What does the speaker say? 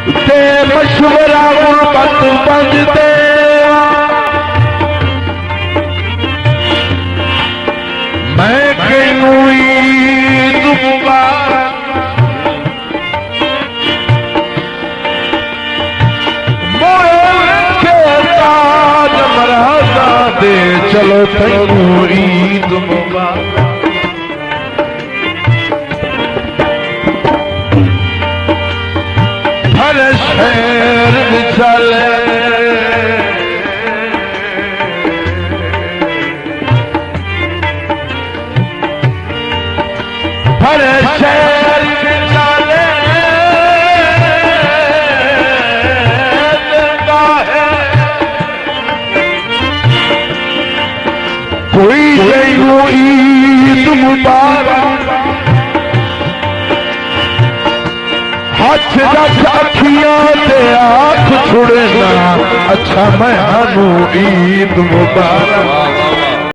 ते मशवरा गुरबत बंदते मैं कहूं ईद मुबारक मोए के ताज मरहजा दे चलो तैनू ईद मुबारक हर शहर विचले हर शहर विचले कोई जयू ईद मुबारक हाथ रख अखियां ते आँख छुड़ना अच्छा मैं हानू ईद मुबारक